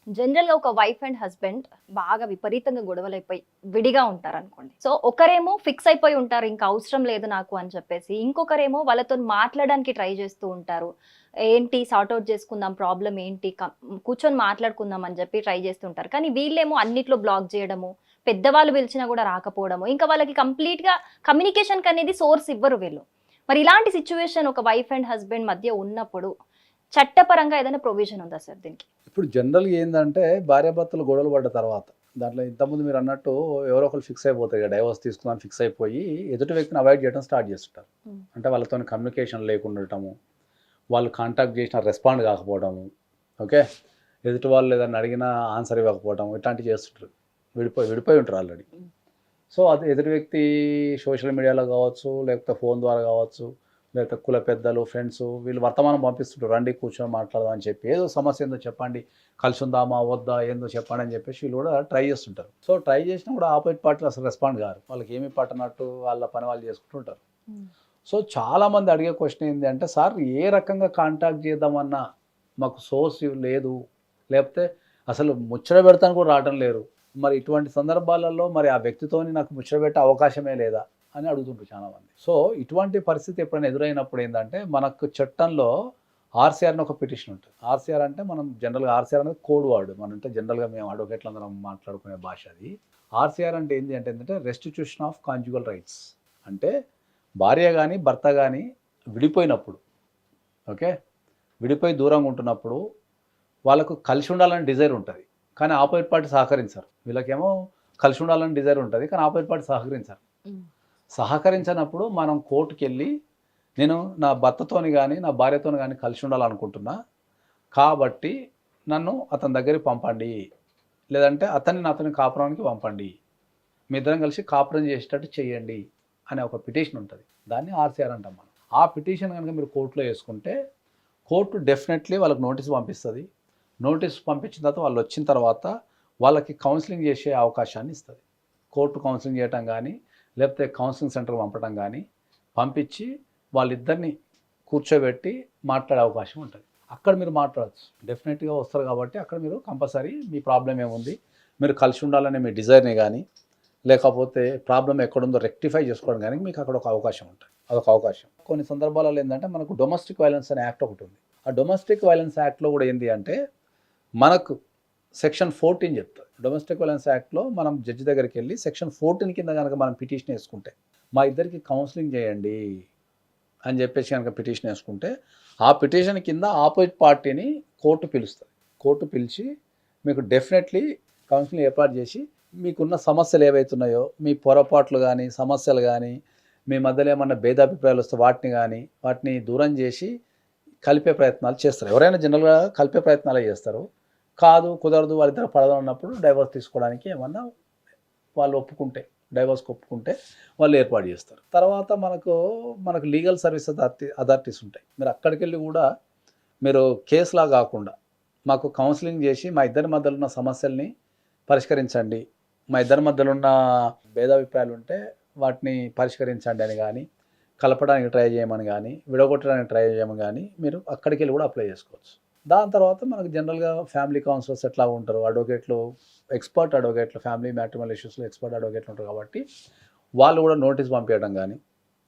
జనరల్‌గా ఒక wife and husband బాగా విపరీతంగా గొడవలైపోయి విడిగా ఉంటారనుకోండి. సో, ఒకరేమో ఫిక్స్ అయిపోయి ఉంటారు. ఇంక అవసరం లేదు నాకు అని చెప్పేసి. ఇంకొకరేమో వాళ్ళతోని మాట్లాడడానికి ట్రై చేస్తూ ఉంటారు. ఏంటి సార్ట్ ఔట్ చేసుకుందాం. ప్రాబ్లమ్ ఏంటి? కూర్చొని మాట్లాడుకుందాం అని చెప్పి ట్రై చేస్తుంటారు. కానీ వీళ్ళేమో అన్నిట్లో బ్లాక్ చేయడము, పెద్దవాళ్ళు పిలిచినా కూడా రాకపోవడము, ఇంకా వాళ్ళకి కంప్లీట్‌గా కమ్యూనికేషన్‌కనేది సోర్స్ ఇవ్వరు వీళ్ళు. మరి ఇలాంటి సిట్యుయేషన్ ఒక వైఫ్ అండ్ హస్బెండ్ మధ్య ఉన్నప్పుడు చట్టపరంగా ఏదైనా ప్రొవిజన్ ఉందా సార్ దీనికి? ఇప్పుడు జనరల్‌గా ఏందంటే భార్యాభర్తలు గొడవలు పడ్డ తర్వాత, దాంట్లో ఇంతకుముందు మీరన్నట్టు ఎవరో ఒకళ్ళు ఫిక్స్ అయిపోతారు. ఇక డైవోర్స్ తీసుకుందామని ఫిక్స్ అయిపోయి ఎదుటి వ్యక్తిని అవాయిడ్ చేయడం స్టార్ట్ చేస్తుంటారు. హ్మ్. అంటే వాళ్ళతోని కమ్యూనికేషన్ లేకుండా ఉండటము, వాళ్ళు కాంటాక్ట్ చేసినా రెస్పాండ్ కాకపోవడము, ఓకే. ఎదుటి వాళ్ళు ఏదన్నా అడిగినా ఆన్సర్ ఇవ్వకపోవడం ఇట్లాంటివి చేస్తుంటారు. విడిపోయి విడిపోయి ఉంటారు ఆల్రెడీ. హ్మ్. సో, అది ఎదుటి వ్యక్తి సోషల్ మీడియాలో కావచ్చు, లేకపోతే ఫోన్ ద్వారా కావచ్చు, లేకపోతే కుల పెద్దలు, ఫ్రెండ్స్ వీళ్ళు వర్తమానం పంపిస్తుంటారు. రండి కూర్చొని మాట్లాడదాం అని చెప్పి. ఏదో సమస్య ఏందో చెప్పండి, కలిసి ఉందామా వద్దా ఏందో చెప్పండి అని చెప్పేసి వీళ్ళు కూడా ట్రై చేస్తుంటారు. సో, ట్రై చేసినా కూడా ఆపోజిట్ పార్టీలు అసలు రెస్పాండ్ కారు. వాళ్ళకి ఏమీ పట్టనట్టు వాళ్ళ పని వాళ్ళు చేసుకుంటుంటారు. హ్మ్. సో, చాలామంది అడిగే క్వశ్చన్ ఏంటి అంటే, సార్ ఏ రకంగా కాంటాక్ట్ చేద్దామన్నా మాకు సోర్స్ లేదు, లేకపోతే అసలు ముచ్చట పెడతానికి కూడా రావటం లేరు. మరి ఇటువంటి సందర్భాలలో మరి ఆ వ్యక్తితోని నాకు ముచ్చట పెట్టే అవకాశమే లేదా అని అడుగుతుంటారు చాలామంది. సో, ఇటువంటి పరిస్థితి ఎప్పుడైనా ఎదురైనప్పుడు ఏంటంటే, మనకు చట్టంలో ఆర్‌సీఆర్ అని ఒక పిటిషన్ ఉంటుంది. ఆర్‌సీఆర్ అంటే మనం జనరల్‌గా ఆర్‌సీఆర్ అనేది కోడ్ వర్డ్. మనంటే జనరల్‌గా మేము అడ్వకేట్లందరం మాట్లాడుకునే భాష అది. ఆర్‌సీఆర్ అంటే ఏంటి అంటే ఏంటంటే రెస్టిట్యూషన్ ఆఫ్ కాంజుగల్ రైట్స్. అంటే భార్య గాని, భర్త గాని విడిపోయినప్పుడు, ఓకే. విడిపోయి దూరంగా ఉంటున్నప్పుడు వాళ్ళకు కలిసి ఉండాలని డిజైర్ ఉంటది. కానీ ఆపోజిట్ పార్టీ సహకరించరు. వీళ్ళకేమో కలిసి ఉండాలని డిజైర్ ఉంటది. కానీ ఆపోజిట్ పార్టీ సహకరించరు. హ్మ్. సహకరించనప్పుడు మనం కోర్ట్‌కెళ్ళి నేను నా భర్తతోని గాని, నా భార్యతోని గాని కలిసి ఉండాలనుకుంటున్నా. కాబట్టి నన్ను అతని దగ్గరికి పంపండి. లేదంటే అతన్ని నాతోని కాపురానికి పంపండి. మీ ఇద్దరం కలిసి కాపురం చేసేటట్టు చేయండి అనే ఒక పిటిషన్ ఉంటది. దాన్ని ఆర్‌సీఆర్ అంటాం మనం. ఆ పిటిషన్ గనుక మీరు కోర్ట్‌లో యేసుకుంటే, కోర్ట్ డెఫినెట్‌లీ వాళ్ళకి నోటీస్ పంపిస్తది. నోటీస్ పంపించిన తర్వాత వాళ్ళొచ్చిన తర్వాత వాళ్ళకి కౌన్సెలింగ్ చేసే అవకాశాన్ని ఇస్తది. కోర్టు కౌన్సెలింగ్ చేయటం గానీ, లేకపోతే కౌన్సెలింగ్ సెంటర్‌కి పంపటం గానీ, పంపించి వాళ్ళిద్దరిని కూర్చోబెట్టి మాట్లాడే అవకాశం ఉంటది. అక్కడ మీరు మాట్లాడొచ్చు. డెఫినెట్‌గా వస్తారు కాబట్టి అక్కడ మీరు కంపల్సరీ మీ ప్రాబ్లమ్ ఏముంది, మీరు కలిసి ఉండాలనే మీ డిజైర్‌ని గానీ, లేకపోతే ప్రాబ్లమ్ ఎక్కడుందో రెక్టిఫై చేసుకోవడం గానీ మీకు అక్కడ ఒక అవకాశం ఉంటది. అదొక అవకాశం. కొన్ని సందర్భాలలో ఏందంటే మనకు డొమెస్టిక్ వయలెన్స్ అనే యాక్ట్ ఒకటుంది. ఆ డొమెస్టిక్ వయలెన్స్ యాక్ట్‌లో కూడా ఏంది అంటే మనకు సెక్షన్ 14 చెప్తది. డొమెస్టిక్ వయలెన్స్ యాక్ట్‌లో మనం జడ్జి దగ్గరికెళ్ళి సెక్షన్ 14 కింద గనక మనం పిటిషన్ యేసుకుంటే, మా ఇద్దరికి కౌన్సెలింగ్ చేయండి అని చెప్పేసి గనక పిటిషన్ యేసుకుంటే, ఆ పిటిషన్ కింద ఆపోజిట్ పార్టీని కోర్టు పిలుస్తది. కోర్టు పిలిచి మీకు డెఫినెట్‌లీ కౌన్సిలింగ్ ఏర్పాటు చేసి, మీకున్న సమస్యలు ఏవైతున్నాయో, మీ పొరపాట్లు గానీ, సమస్యలు గానీ, మీ మధ్యలో ఏమన్నా భేదాభిప్రాయాలు వస్తే వాటిని దూరం చేసి కలిపే ప్రయత్నాలు చేస్తారు. ఎవరైనా జనరల్‌గా కలిపే ప్రయత్నాలే చేస్తారు. కాదు, కుదరదు, వాళ్ళిద్దరు పడదనున్నప్పుడు డైవోర్స్ తీసుకోవడానికి ఏమన్నా వాళ్ళు ఒప్పుకుంటే, డైవోర్స్‌కి ఒప్పుకుంటే వాళ్ళు ఏర్పాటు చేస్తారు. తర్వాత మనకు లీగల్ సర్వీస్ అథారిటీస్ ఉంటాయి. మీరు అక్కడికెళ్ళి కూడా మీరు కేస్‌లా కాకుండా మాకు కౌన్సెలింగ్ చేసి మా ఇద్దరి మధ్యలో ఉన్న సమస్యల్ని పరిష్కరించండి. మా ఇద్దరి మధ్యలో ఉన్న భేదాభిప్రాయాలుంటే వాటిని పరిష్కరించండి అని గానీ, కలపడానికి ట్రై చేయమని గానీ, విడగొట్టడానికి ట్రై చేయమని గానీ మీరు అక్కడికెళ్ళి కూడా అప్లై చేసుకోవచ్చు. దాని తర్వాత మనకు జనరల్‌గా ఫ్యామిలీ కౌన్సిలర్స్ ఎట్లా ఉంటారు, అడ్వకేట్‌లు, ఎక్స్‌పర్ట్ అడ్వకేట్‌లు, ఫ్యామిలీ మ్యాట్రిమోనియల్ ఇష్యూస్‌లో ఎక్స్‌పర్ట్ అడ్వకేట్‌లు ఉంటారు కాబట్టి, వాళ్ళు కూడా నోటీస్ పంపియడం గానీ,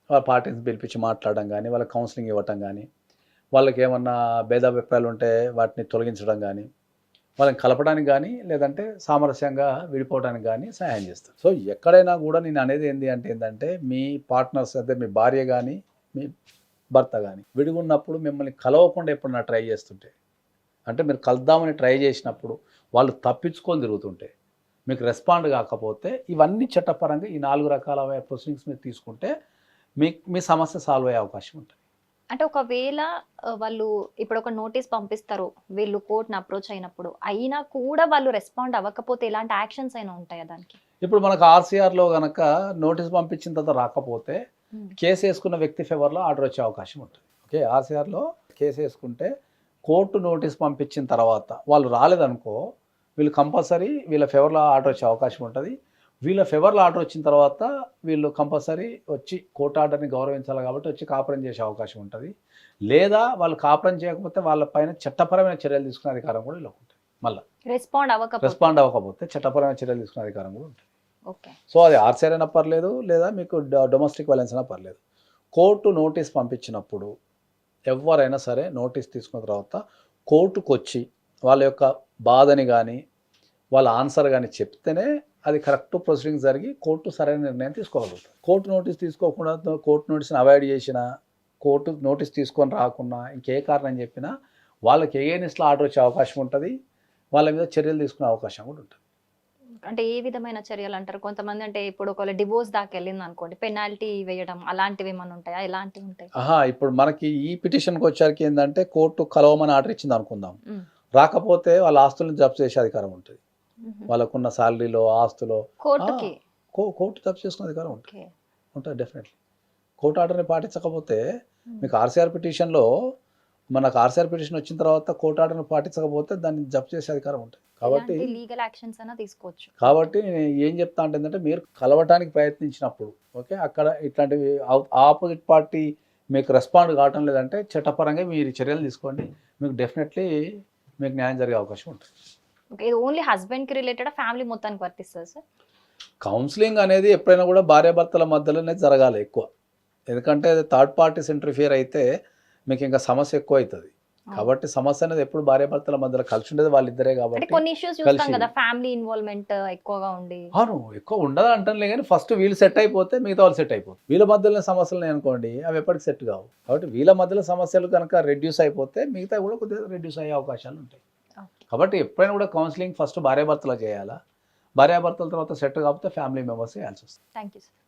వాళ్ళ పార్టీని పిలిపించి మాట్లాడడం గానీ, వాళ్ళకి కౌన్సెలింగ్ ఇవ్వటం గానీ, వాళ్ళకేమన్నా భేదాభిప్రాయాలు ఉంటే వాటిని తొలగించడం గానీ, వాళ్ళని కలపడానికి గానీ, లేదంటే సామరస్యంగా విడిపోవడానికి గానీ సహాయం చేస్తారు. సో, ఎక్కడైనా గూడా నేను అనేది ఏంది అంటే ఏందంటే, మీ పార్ట్నర్స్ అదే మీ భార్య గానీ, మీ భర్త గానీ, విడిగున్నప్పుడు మిమ్మల్ని కలవకుండా ఎప్పుడన్నా ట్రై చేస్తుంటే, అంటే మీరు కలుద్దామని ట్రై చేసినప్పుడు, వాళ్ళు తప్పించుకొని తిరుగుతుంటే, మీకు రెస్పాండ్ కాకపోతే, ఇవన్నీ చట్టపరంగా ఈ 4 రకాల ప్రొసీడింగ్స్ మీరు తీసుకుంటే, మీ సమస్య సాల్వ్ అయ్యే అవకాశం ఉంటది. అంటే ఒకవేళ వాళ్ళు ఇప్పుడొక నోటీస్ పంపిస్తారు. వీళ్ళు కోర్ట్‌ని అప్రోచ్ అయినప్పుడు. అయినా కూడా వాళ్ళు రెస్పాండ్ అవ్వకపోతే ఎలాంటి యాక్షన్స్ అయినా ఉంటాయా దానికి? ఇప్పుడు మనకు ఆర్‌సీఆర్‌లో గనక నోటీస్ పంపించిన తర్వాత రాకపోతే, హ్మ్. కేసేసుకున్న వ్యక్తి ఫేవర్‌లో ఆర్డర్ వచ్చే అవకాశం ఉంటుంది. ఓకే. ఆర్‌సీఆర్‌లో కేసేసుకుంటే, కోర్టు నోటీస్ పంపించిన తర్వాత వాళ్ళు రాలేదనుకో, వీళ్ళు కంపల్సరీ వీళ్ళ ఫేవర్‌లో ఆర్డర్ వచ్చే అవకాశం ఉంటది. వీళ్ళ ఫేవర్‌లో ఆర్డర్ వచ్చిన తర్వాత వీళ్ళు కంపల్సరీ వచ్చి కోర్ట్ ఆర్డర్‌ని గౌరవించాలి కాబట్టి వచ్చి కాపురం చేసే అవకాశం ఉంటది. లేదా వాళ్ళు కాపురం చేయకపోతే వాళ్ళ పైన చట్టపరమైన చర్యలు తీసుకునే అధికారం కూడా వీళ్ళకుంటది. మళ్ళీ రెస్పాండ్ అవ్వకపోతే రెస్పాండ్ అవ్వకపోతే చట్టపరమైన చర్యలు తీసుకునే అధికారం కూడా ఉంటుంది. ఓకే. సో అది ఆర్సీఆర్ అయినా పర్లేదు, లేదా మీకు డొమెస్టిక్ వైలెన్స్ అయినా పర్లేదు. కోర్టు నోటీస్ పంపించినప్పుడు ఎవరైనా సరే నోటీస్ తీసుకున్న తర్వాత కోర్టుకు వచ్చి వాళ్ళ యొక్క బాధని కానీ వాళ్ళ ఆన్సర్ కానీ చెప్తేనే అది కరెక్ట్ ప్రొసీడింగ్ జరిగి కోర్టు సరైన నిర్ణయం తీసుకోగలుగుతుంది. కోర్టు నోటీస్ తీసుకోకుండా కోర్టు నోటీస్ని అవాయిడ్ చేసినా, కోర్టు నోటీస్ తీసుకొని రాకున్నా, ఇంకే కారణం చెప్పినా వాళ్ళకి ఎగెయిన్స్ట్లో ఆర్డర్ వచ్చే అవకాశం ఉంటుంది, వాళ్ళ మీద చర్యలు తీసుకునే అవకాశం కూడా ఉంటుంది. అంటే ఏ విధమైన చర్యలు అంటారు? కొంతమంది అంటే ఇప్పుడు ఒకవేళ డివోర్స్ దాకా వెళ్ళింది అనుకోండి, పెనాల్టీ వేయడం అలాంటివి ఏమైనా ఉంటాయా? ఎలాంటివి ఉంటాయి? ఇప్పుడు మనకి ఈ పిటిషన్కి వచ్చరికి ఏంటంటే కోర్టు కలవమని ఆర్డర్ ఇచ్చింది అనుకుందాం, మ్మ్. రాకపోతే వాళ్ళ ఆస్తులను జప్తు చేసే అధికారం ఉంటుంది. మ్మ్. వాళ్ళకున్న శాలరీలో ఆస్తులో కోర్టుకి కోర్టు జప్తు చేసుకునే అధికారం ఉంటుంది. ఓకే. ఉంటుంది డెఫినెట్లీ. కోర్టు ఆర్డర్ని పాటించకపోతే మ్మ్. మీకు ఆర్సీఆర్ పిటిషన్లో మనకు ఆర్సీఆర్ పిటిషన్ వచ్చిన తర్వాత కోర్టు ఆర్డర్ని పాటించకపోతే దాన్ని జప్తు చేసే అధికారం ఉంటుంది. కాబట్టి లీగల్ యాక్షన్స్ అయినా తీసుకోవచ్చు. కాబట్టి నేను ఏం చెప్తా అంటే ఏంటంటే మీరు కలవటానికి ప్రయత్నించినప్పుడు ఓకే అక్కడ ఇట్లాంటివి ఆపోజిట్ పార్టీ మీకు రెస్పాండ్ కావటం లేదంటే చట్టపరంగా మీరు చర్యలు తీసుకోండి, మీకు డెఫినెట్లీ మీకు న్యాయం జరిగే అవకాశం ఉంటుంది. ఓకే. ఇది ఓన్లీ హస్బెండ్ కి రిలేటెడ్, ఫ్యామిలీ మొత్తానికి వర్తిస్తుంది సార్? కౌన్సిలింగ్ అనేది ఎప్పుడైనా కూడా భార్యాభర్తల మధ్యలోనే జరగాలి ఎక్కువ, ఎందుకంటే థర్డ్ పార్టీస్ ఇంటర్ఫియర్ అయితే మీకు ఇంకా సమస్య ఎక్కువ అవుతుంది. కాబట్టి సమస్య అనేది ఎప్పుడు భార్యాభర్తల మధ్యలో కలిసి ఉండేది వాళ్ళిద్దరే అంటే కాబట్టి. కొన్ని ఇష్యూస్ చూస్తాం కలిసి. కదా, ఫ్యామిలీ ఇన్వాల్వ్మెంట్ ఎక్కువగా ఉండి. అవును ఎక్కువ ఉండదు అంటలే, కానీ ఫస్ట్ వీళ్ళు సెట్ అయిపోతే మిగతా వాళ్ళు సెట్ అయిపోతుంది. వీళ్ళ మధ్యలో సమస్యలు అనుకోండి అవి ఎప్పటికి సెట్ కావు. కాబట్టి వీళ్ళ మధ్యలో సమస్యలు కనుక రెడ్యూస్ అయిపోతే మిగతా కూడా కొద్దిగా రెడ్యూస్ అయ్యే అవకాశాలు ఉంటాయి. కాబట్టి ఎప్పుడైనా కూడా కౌన్సిలింగ్ ఫస్ట్ భార్యాభర్తలు చేయాలా, భార్యాభర్తల తర్వాత సెట్ కాకపోతే ఫ్యామిలీ మెంబర్స్ చేయాల్సి వస్తుంది. Thank you sir.